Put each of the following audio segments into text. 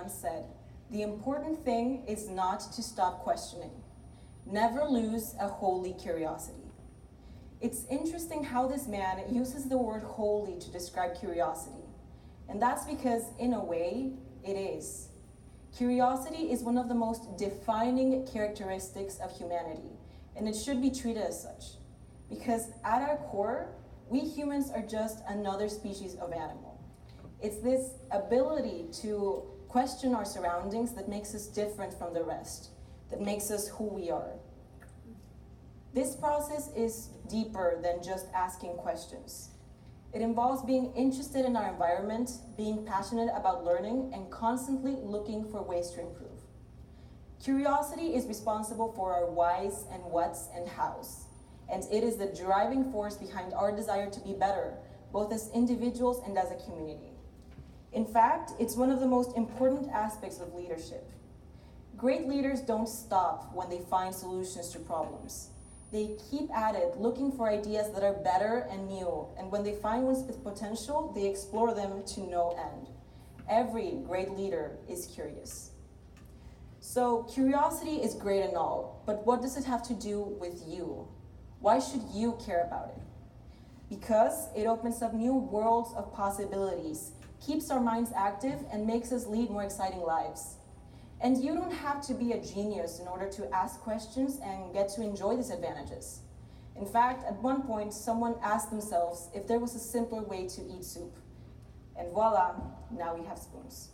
once said, "The important thing is not to stop questioning. Never lose a holy curiosity." It's interesting how this man uses the word holy to describe curiosity. And that's because, in a way, it is. Curiosity is one of the most defining characteristics of humanity, and it should be treated as such. Because at our core, we humans are just another species of animal. It's this ability to question our surroundings that makes us different from the rest, that makes us who we are. This process is deeper than just asking questions. It involves being interested in our environment, being passionate about learning, and constantly looking for ways to improve. Curiosity is responsible for our whys and whats and hows, and it is the driving force behind our desire to be better, both as individuals and as a community. In fact, it's one of the most important aspects of leadership. Great leaders don't stop when they find solutions to problems. They keep at it, looking for ideas that are better and new, and when they find ones with potential, they explore them to no end. Every great leader is curious. So curiosity is great and all, but what does it have to do with you? Why should you care about it? Because it opens up new worlds of possibilities, keeps our minds active, and makes us lead more exciting lives. And you don't have to be a genius in order to ask questions and get to enjoy these advantages. In fact, at one point, someone asked themselves if there was a simpler way to eat soup. And voila, now we have spoons.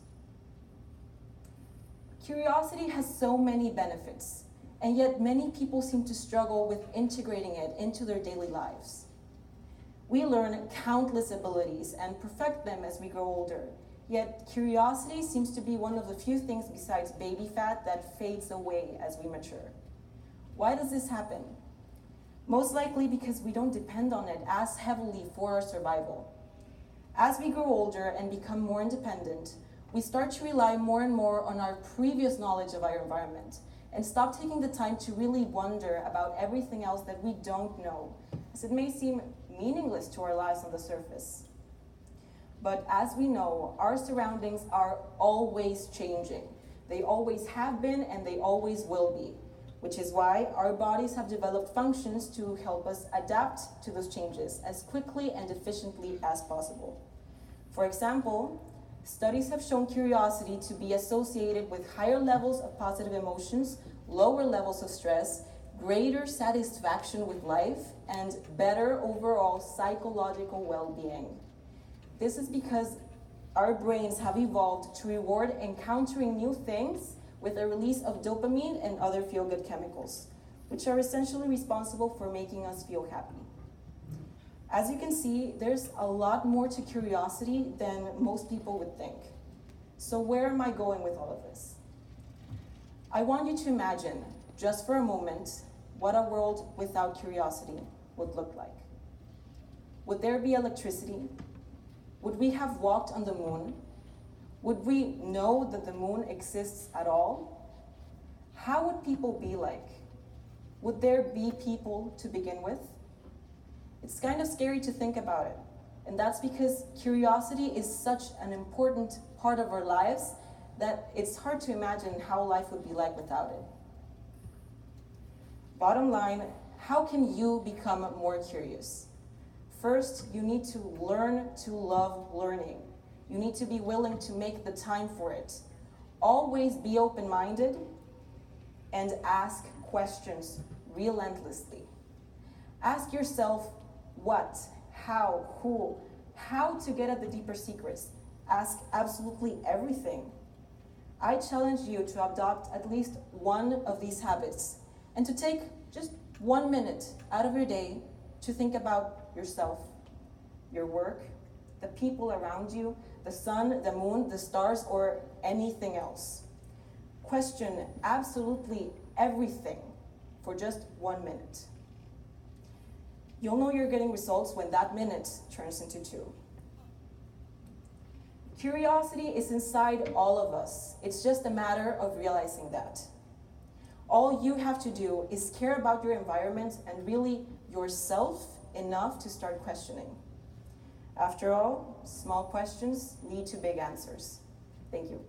Curiosity has so many benefits, and yet many people seem to struggle with integrating it into their daily lives. We learn countless abilities and perfect them as we grow older. Yet curiosity seems to be one of the few things besides baby fat that fades away as we mature. Why does this happen? Most likely because we don't depend on it as heavily for our survival. As we grow older and become more independent, we start to rely more and more on our previous knowledge of our environment and stop taking the time to really wonder about everything else that we don't know, as it may seem meaningless to our lives on the surface. But as we know, our surroundings are always changing. They always have been and they always will be, which is why our bodies have developed functions to help us adapt to those changes as quickly and efficiently as possible. For example, studies have shown curiosity to be associated with higher levels of positive emotions, lower levels of stress, greater satisfaction with life, and better overall psychological well-being. This is because our brains have evolved to reward encountering new things with a release of dopamine and other feel-good chemicals, which are essentially responsible for making us feel happy. As you can see, there's a lot more to curiosity than most people would think. So where am I going with all of this? I want you to imagine, just for a moment, what a world without curiosity would look like. Would there be electricity? Would we have walked on the moon? Would we know that the moon exists at all? How would people be like? Would there be people to begin with? It's kind of scary to think about it. And that's because curiosity is such an important part of our lives that it's hard to imagine how life would be like without it. Bottom line, how can you become more curious? First, you need to learn to love learning. You need to be willing to make the time for it. Always be open-minded and ask questions relentlessly. Ask yourself what, how, who, how to get at the deeper secrets. Ask absolutely everything. I challenge you to adopt at least one of these habits and to take just 1 minute out of your day to think about yourself, your work, the people around you, the sun, the moon, the stars, or anything else. Question absolutely everything for just 1 minute. You'll know you're getting results when that minute turns into 2. Curiosity is inside all of us. It's just a matter of realizing that. All you have to do is care about your environment and really yourself enough to start questioning. After all, small questions lead to big answers. Thank you.